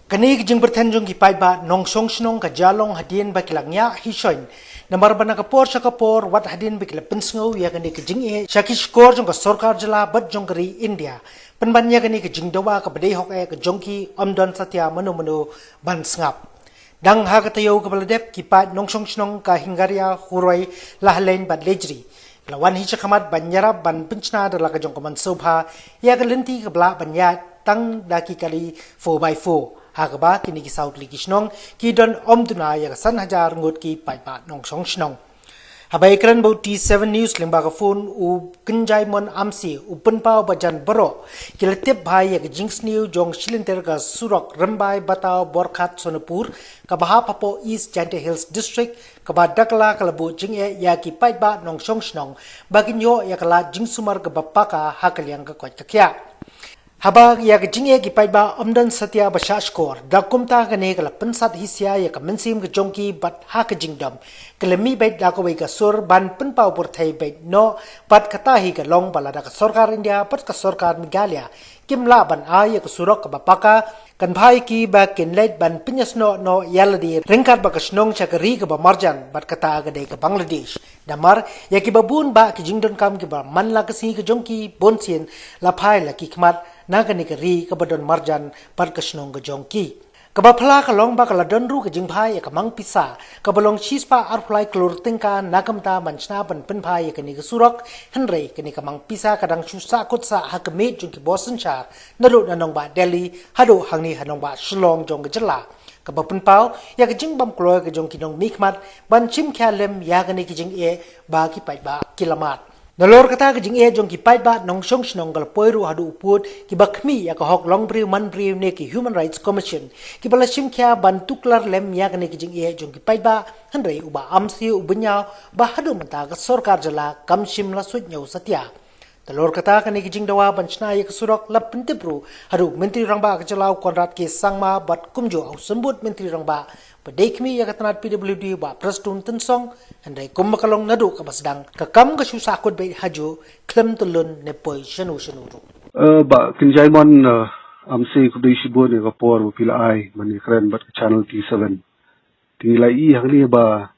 Kani kijing Byrthen jong kipai ba nong Saw Shnong ka jalong hadin ba kilangnya hisoin namar bana kapor sa kapor wat hadin ba kila pensngau ya kani kijing shaki skor jong ka Sorkar jylla bat jong kari India penbanya kani kijing dawa ka badai hok ka jongki omdon satya manu ban sngap dang ha ka tayo ka baladep kipai nong Saw Shnong ka hingaria huroi lahlen bat lejri lawan hi chakamat banyara ban penchna dala ka jong ka mansubha ya ka lenti ka bla banya tang daki kali 4x4 Hagaba kini ki Saw Shnong ki don omduna ya san hajar ngot ki paipa nong Saw Shnong. Habai kran bau T7 News lemba ka phone u kenjai mon amsi u penpau bajan bero ki letep bhai ya jinx new jong shilinter ka surok rambai batao borkhat sonapur ka baha papo East Jante Hills District ka ba dakla kalabu jingye ya ki paipa nong Saw Shnong bagin yo ya kala jingsumar ka bapaka hakaliang ka kwat kakya. Habag ya kijing ki paiba omdan satya basha skor da kumta kane kala pensat hisya ya ka mensim ka jongki bat ha ka jingdom kalami bait da ko ka sur ban penpau pur thai bait no pat kata hi ka long bala da ka Sorkar India pat ka Sorkar Meghalaya kimla ban a ya ka surok ka bapaka kan bhai ki ba kinlet ban pyniasnoh no yaladi ringkat ba ka Shnong chakari ka ba marjan bat kata ka de ka Bangladesh namar ya ki babun ba ki jingdon kam ki ba manla ka si ka jongki bonsien la phai la ki khmat nagani ka ri ka badon marjan par ka Shnong ka jongki ka ba phla ka long ba ka ladon ru ka jingbhai ka mang pisa ka balong chispa arflai klur tingka nakamta manchna ban penphai ka ni ka surok henrei ka ni ka mang pisa kadang chusa kutsa ha ka me jong ki bosan char naru nanong ba Delhi hado hangni hanong ba Shillong jong ka jylla ka ba penpau ya ka jing bam kloy ka jong ki nong mikmat ban chim khalem ya ka ni ki jing ba ki pai ba kilamat Nalor kata ke jing jong ki pai ba nong Saw Shnong gal poiru hadu uput ki bakmi ya ka hok long briu man briu ne ki Human Rights Commission ki bala sim kya ban tuklar lem ya ka ne ki jing jong ki pai ba hanrei uba amsi ubnya ba hadu menta ka Sorkar jylla kam sim la sut nyau satya Talor kata ka ne ki jing dawa ban chna ya ka surok lap pentipru hadu menteri rangba ka jalau konrat ke sangma bat kumjo au sembut menteri rangba Padekmi ya katanat PWD ba prastun tensong handai kummakalong nadu ka basdang kakam ka susakod bay haju klem tulun ne poi shanu ru. Ba kinjaimon amse kudai shibo ne kapor pila ai mani kren bat channel T7 tingilai I hangni ba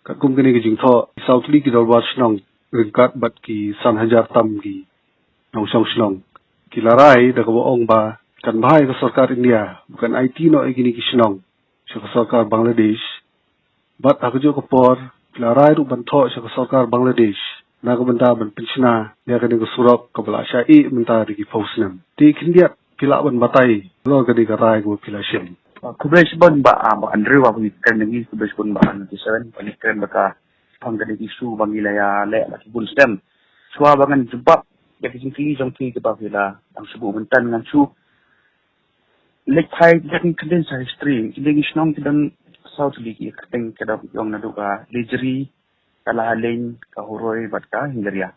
kakum kene kijing tho Southly ki dolwat Shnong ringkat bat ki san hajar tam ki nong Saw Shnong kilarai da ko ong ba kan bhai ka Sorkar India bukan IT no igini ki Shnong sa Sorkar Bangladesh bat ako jo kapor larai ru bantho sa Sorkar Bangladesh nagabanda ban penchna ya kani ko surok kabala sha I menta ri fausnam ti kindia pila ban batai lo kani ka rai go pila shem kubres bon ba andrew wa kan ni kubres bon ba an tisan panikan baka panggadi isu bangilaya le la bun stem swa bangan jebab ya kising jong ki ba pila ang subu mentan ngan su lek thai dan keden sa history kideng Shnong kideng Southly ki kideng kedap yong nadu ka lejri kala halen ka horoi bat ka hingaria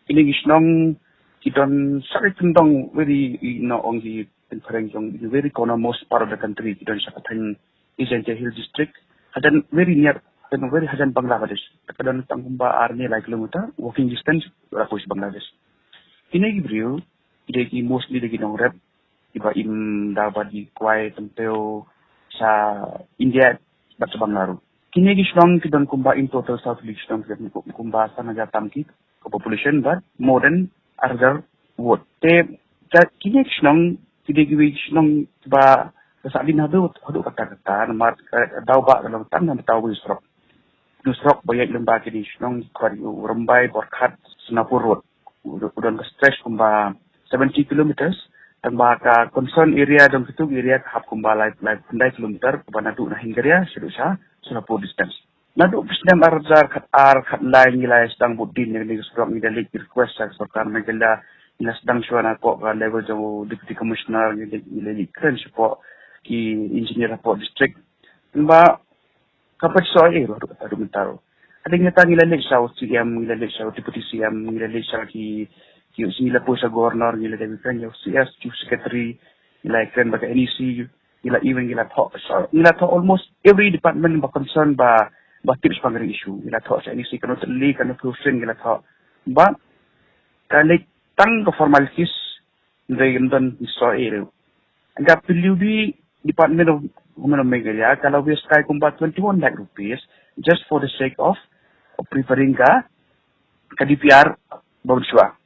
kideng Shnong kidon sari tendong very ong di pareng yong very corner most part of the country kidon sa katang East Jante Hills District hadan very near dan very hadan Bangladesh kadon tangkumba arni like kilometer walking distance rapos Bangladesh kinegi brio kidegi mostly de ginong rep iba im dapat di kuai tempeo sa India bat sa Bangladesh. Kini Shnong kidon kumba in total Southly Shnong kidon kumba sa nagatam ki population but more than other word. Te kini Shnong kidegi Shnong ba sa din hadu kata namar daw ba kalong tan na tawo strok. Strok bayat lemba kini Shnong kwari Rambai Borkhat Sinapur road. Udon ka stretch kumba 70 kilometers tambah ka concern area dong situ area hap kumba like pendai kilometer kepada nadu na hinggaria sedusa Sinapur distance nadu pisdam arjar khat lain nilai sedang budin yang disurok ni dalik request sa Sorkar Meghalaya ila sedang suana ko ka level jo deputy commissioner nilai kren support ki engineer report district tambah kapat soe ro adu mentaro adanya tang nilai sa CM nilai sa deputy CM nilai sa ki sila po sa governor nila David Kanya, CS, chief secretary, nila kren baka NEC, nila even nila talk. So nila talk almost every department ba concern ba tips pang issue. Nila talk sa NEC kano tali kano closing nila talk. Ba kalik tang ka formalities nila yung don iso ero. Ang kapiliwi Department of Women of Meghalaya, kalau we sky kumba 21 lakh rupees just for the sake of preparing ka DPR bawswa.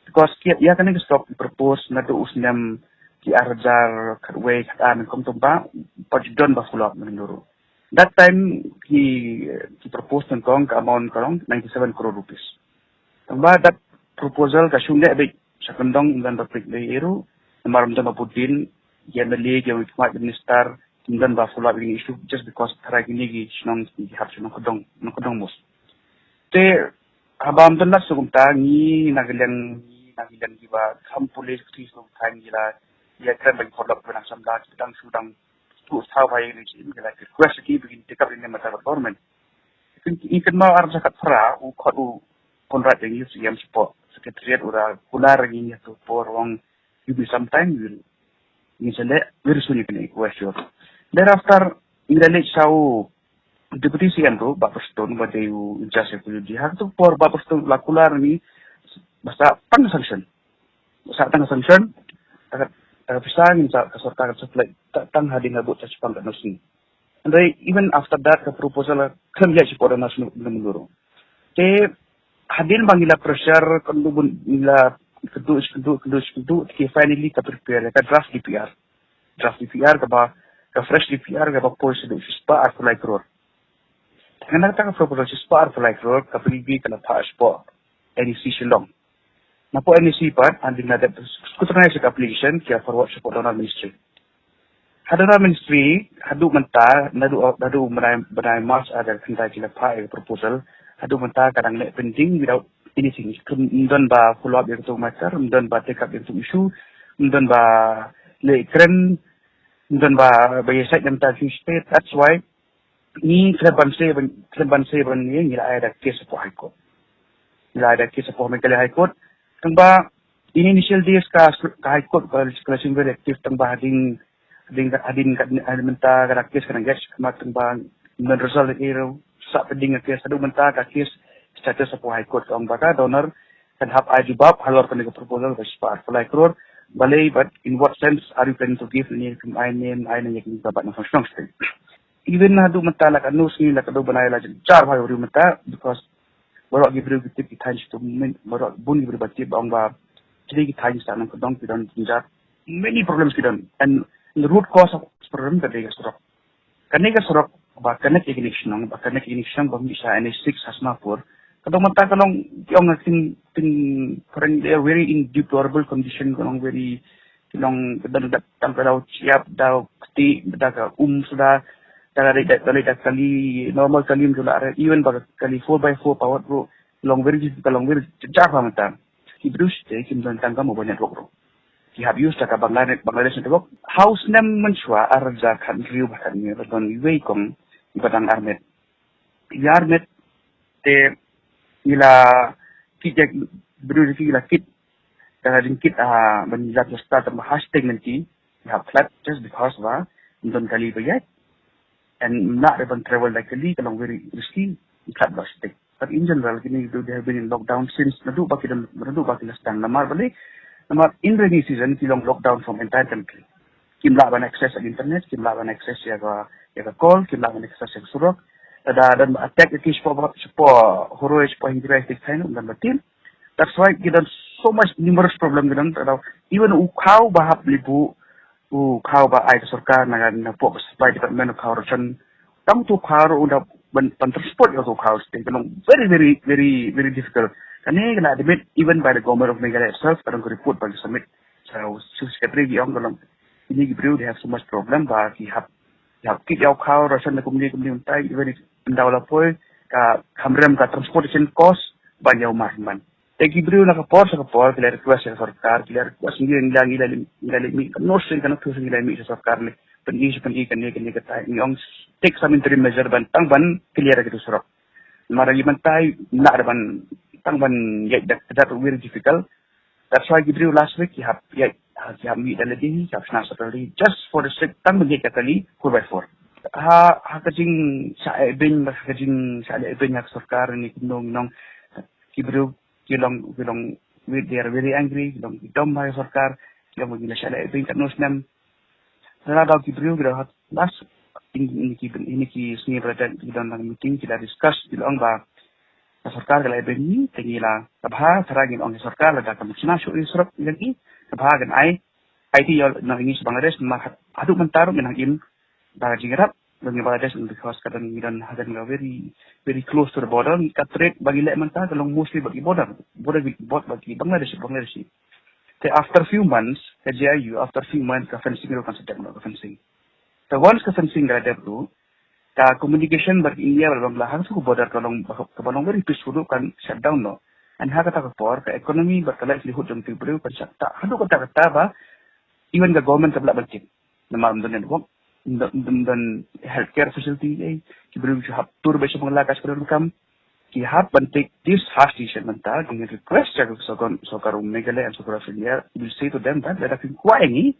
Because ia kan stop propose na do usnam ki arjar kadwe katan komtumba pajidon ba follow up menurut. That time he proposed tentang amount karong 97 crore rupees. Tamba that proposal kasunde abik sakandong dan topik leiru namaram jama putin yang meli yang wikmat minister dan ba follow up ini issue just because tara gini gi Shnong di har Shnong kodong mus. Te abam dan nak sukumta ni nagilan giba kam police krisis ng time gila ya kan bagi follow up dengan samda sedang tu tahu hai ni sih gila request ki begin take up in the matter government. Ikan mau arah zakat fra u khot konrat yang use yang support secretariat ura kular ni tu por wong you be sometime will misalnya very soon you can question. Thereafter ilalik sau deputy CM tu Bapak Stone pada you just you jihad tu por Bapak Stone lakular ni basta tang sanction agak pisang sa Sorkar supply tang hading abot sa Jepang kanusin. And even after that the proposal kan ya support na sunu menurut. Te hadin bangila pressure kandubun nila kedus ki finally ka prepare ka draft DPR ka fresh DPR ka policy do spa ar like road. Tangan ta ka proposal spa ar like road ka piligi kana passport NEC Shnong. Na po NEC part anding na that scrutinize the application kaya forward sa Donor Ministry. Donor Ministry hadu menta nadu manay mas ada kanta kila pa proposal hadu menta kadang le pending without anything. Mdon ba follow up yung matter, mdon ba take up yung issue, mdon ba le kren, mdon ba site ng taxi state. That's why ni kleban seven ni nila ay da case po high court. Nila ay da case po Meghalaya High Court. Tang ba in initial days ka high court classing very active tang ba hading menta ka case ka ng gas kamatang ba non result ero sa pending case hadu menta ka case status po high court ang baka donor can have ajibab halor ka nega proposal ka spa for like crore balay but in what sense are you planning to give ni kung ay na yakin babat ng Shnong state even na hadu menta la kanus ni la kadu banay la jar ba yuri menta because baru gibru bitip itanj to baru bun gibru batip ang ba jadi itanj sa nang kadong pidon tinjat many problems pidon and the root cause of this problem kadega surok ba connect ignition ba bisa NS6 Hasnapur kadong mata kalong yung tin parang they are very in deplorable condition kalong very kalong dadak tamperaw siap daw ti daga sudah dari kali normal kali mula even baga kali 4x4 power pro long very jejak mata Hebrews te kim dan tangga mo banyak bro ki have used ka Bangladesh network house nem menswa arja kan riu bahkan ni don way kong ibadang armet yarmet te ila kijak bru ila kit kada din kit banjat start hashtag nanti you have flat just because don kali bayat and not even travel like a league along very risky cut plastic. But in general, they have been in lockdown since nadu bakil stang namar in rainy season kilong lockdown from entire country. Kimla ban access ang internet, kimla ban access ya call, kimla ban access ang surok. Dan attack the kish po horoes po hindi realistic tayo dan batin. That's why gidan so much numerous problem gidan even ukaw bahap libu kau ba ay Sorkar na po by Department of Corruption tang tu karo una ban transport yo kau state kalong very difficult kani kana admit even by the government of Meghalaya itself kadang report by submit so secretary yung kalong ini gibrew they have so much problem ba ki have kit yaw kau rasan na kumli untay even ndawla po ka kamrem ka transportation cost banyaw marman Gibrew na kapor kila request sa Sorkar, kila request nila mi no sin kana tusin nila mi sa Sorkar le penisip kani kata yung take some interim measure ban tangban clear gitu surok. Maragi man tay na ban tangban that very difficult. That's why Gibrew last week he have meet already, he have snacks already just for the sake tangban katali 4x4. Kajing sa ibin yak Sorkar ni nong Gibrew kilong they are very angry kilong dumb by Sorkar kilong magila siya ibig kanus nam Dalam kita kita last ini seni berada di dalam meeting kita discuss di dalam bah Sorkar kalau ini tinggilah tabah terangin orang Sorkar ada kamusna syuri surat lagi tabah kan IT yang ini Bangladesh mah aduk mentarung yang in dah jingrap dengan Bangladesh because kadang dan hadan very close to the border kita trade bagi lek mentah kalau mostly bagi border bagi Bangladesh. So after few months after few months ka fencing ro kan sedang fencing. So once ka fencing ada tu ka communication bagi India berbanglahan su border kalong very peaceful kan shutdown no. And ha kata ka ka economy berkala livelihood jong people kan tak hadu kata ba even the government kabla balkin namar dan healthcare facility kibru hab tur besok menglakas kam ki hab bantik this harsh decision mentah dengan request jaga Sorkar Meghalaya and Sorkar India will say to them that let us inquiry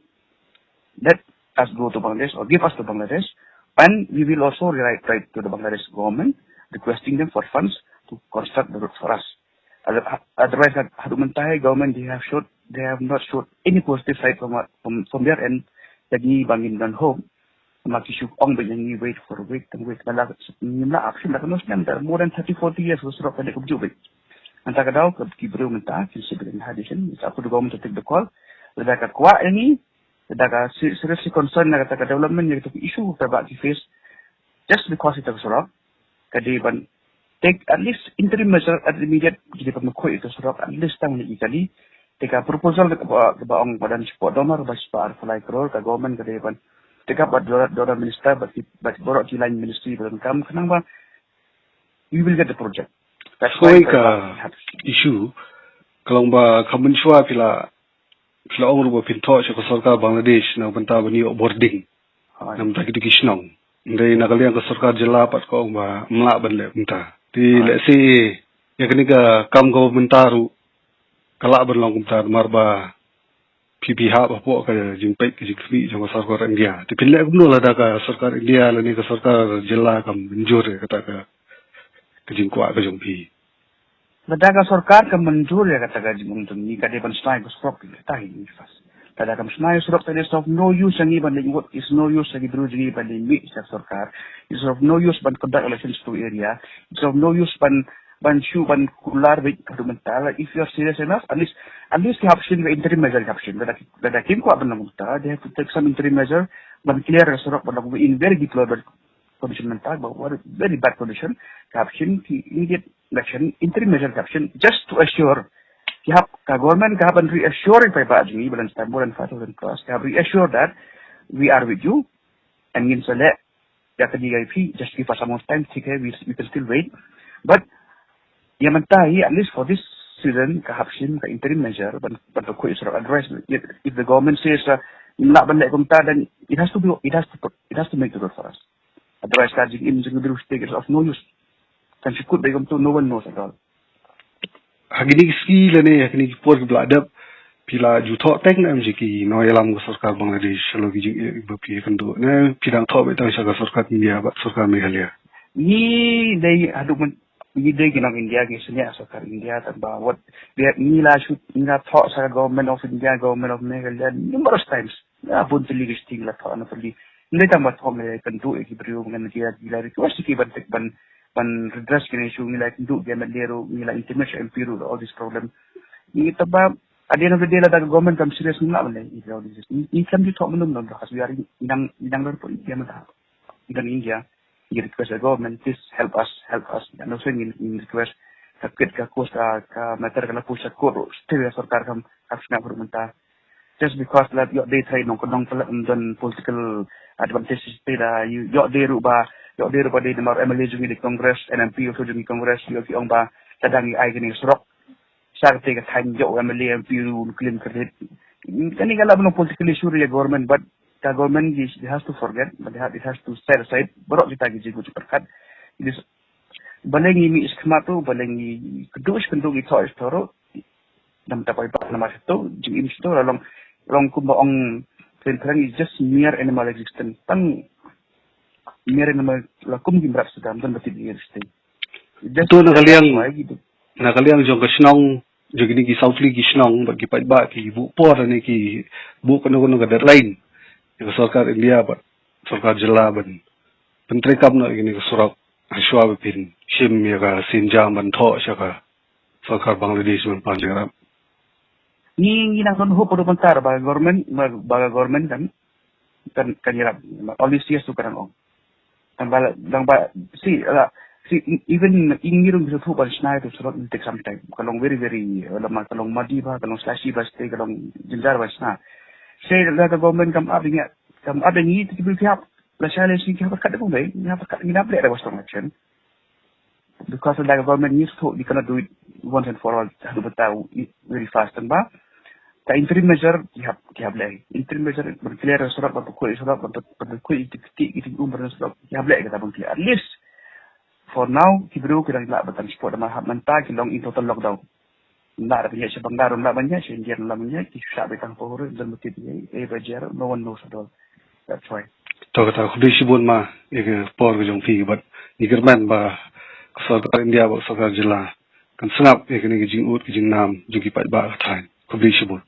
let us go to Bangladesh or give us to Bangladesh and we will also write to the Bangladesh government requesting them for funds to construct the road for us. Otherwise, government they have not showed any positive side from their end. Jadi bangin dan home, makisuk ong benyanyi wait malah nimla option dah kenus dan more than 30-40 years usrok pada kubjubit. Antara kadau kibru mentah considering hadishin, it's up to the government to take the call. Ledaka kuat ini, ledaka seriously concern nak kata development yang itu issue terbak di face just because itu usrok. Kadi ban take at least interim measure at immediate jadi pemukul itu surat at least tang ni kali teka proposal ke baong badan support donor bas par fly crore ke government ke depan teka bad donor minister but borok di line ministry dan kam kenapa we will get the project that's why issue kalau ba kamun shwa pila ong ro pinto sa Sorkar Bangladesh na banta bani boarding nam ta ki Shnong ndai nakaliang ka Sorkar jylla pat ko ba mla ban le banta di let's say ya kini ka kam government taru kala berlang kumtar marba PPH apa ka jingpek ki jikfi jong Sorkar India ti pinle kumno lada ka Sorkar India lani ka Sorkar jylla kam menjur kata ka jingkwa ka jongpi lada ka Sorkar ka menjur kata ka jingtung ni ka depan style ko stop tahi ni fas tada kam snai surok tadi of no use ani ban what is no use lagi bro jini ban mi sa Sorkar is of no use ban conduct elections to area is of no use ban kular with mental if you are serious enough at least you have seen the interim measure caption that kim ko ban namta they have to take some interim measure ban clear surok ban in very deplorable condition mental but very bad condition caption immediate action interim measure caption just to assure government can reassure by Baji, balance time more than 5,000 plus. Can reassure that we are with you, and in select that the IP just give us some more time. Okay, we can still wait. But Yamantai at least for this season, perhaps interim measure, but the question of advice if the government says not then it has to make the road for us. Otherwise, charging in the is of no use. And she could become to no one knows at all. Hagini ski lene hagini por bladap pila juthok tek na mjiki no yalam ko Sorkar Bangladesh lo gi bapi kando na pidang thok betang sa Sorkar India ba Sorkar Meghalaya ni dei aduk ni dei ginang India ke senya Sorkar India tanpa what dia ni la shoot ni la thok sa government of India government of Meghalaya numerous times na pun tili gisting la thok na tili ni tambah thok me kandu e kibrio ngan dia gila request ki ban redress kini issue nila induk dia medero nila intimate MPru all this problem ni taba at the end of the day la government come serious nila bale all this ni kan di talk menum because we are inang lor po India mata in India you request the government please help us and also in request kakit ka kosta ka matter ka pusat ko still Sorkar kam aksna permenta just because that they try nong dan political advantage pila yo they ruba di namar MLA jungi di Congress NMP also jungi Congress yo ki ong ba tadangi ai gini surok sarte ka than yo MLA MP ru claim kredit kani kala no political issue ya government but the government has to forget but it has to set aside borok kita gi jigu perkat this balengi mi iskmatu balengi kedus kendung itu istoro nam tapai pa namar itu jungi isto long kumba ong tentang is just mere animal existence tang mere nama lakum gimbrak sedam dan betul dia stay. Itu nakaliang jong Shnong jogini ki Southly ki Shnong bagi pat ba ki bu por ni ki bu kono ka deadline ke Sorkar India bat Sorkar jylla ban pentri kamna ini ke surak Ashwa bipin shim ya ka sinjam ban tho shaka Sorkar Bangladesh ban panjang Ni nang kon ho podo pantar baga government kan yara all these years tu kan ong. Dang ba see even ingirung bisa thu ban snai to surat take some time. Kalong very lama kalong madi ba kalong slashy ba stay kalong jinjar ba sna. Say the government come up ni to be help. La shale si ki kat ko mai ni kat ni dapat ada strong action. Because the government needs to you cannot do it once and for all. Hadu betau very fast and ba. The interim measure you have lay. Interim measure berclear surat berkui itu surat you have lay kita bangkit. At least for now kita nak betul support sama mentah kita in total lockdown. Nak ada punya sebang darum nak banyak sehingga nak banyak kita betang pohon dan betul dia bajar no one knows at all. That's why. to kata khudi shibun ma ek por ke jong phi bat nigerman ba Sorkar India ba Sorkar jylla kan sangap ek ni ke jing ut ke jing nam jugi pat ba thain khudi shibun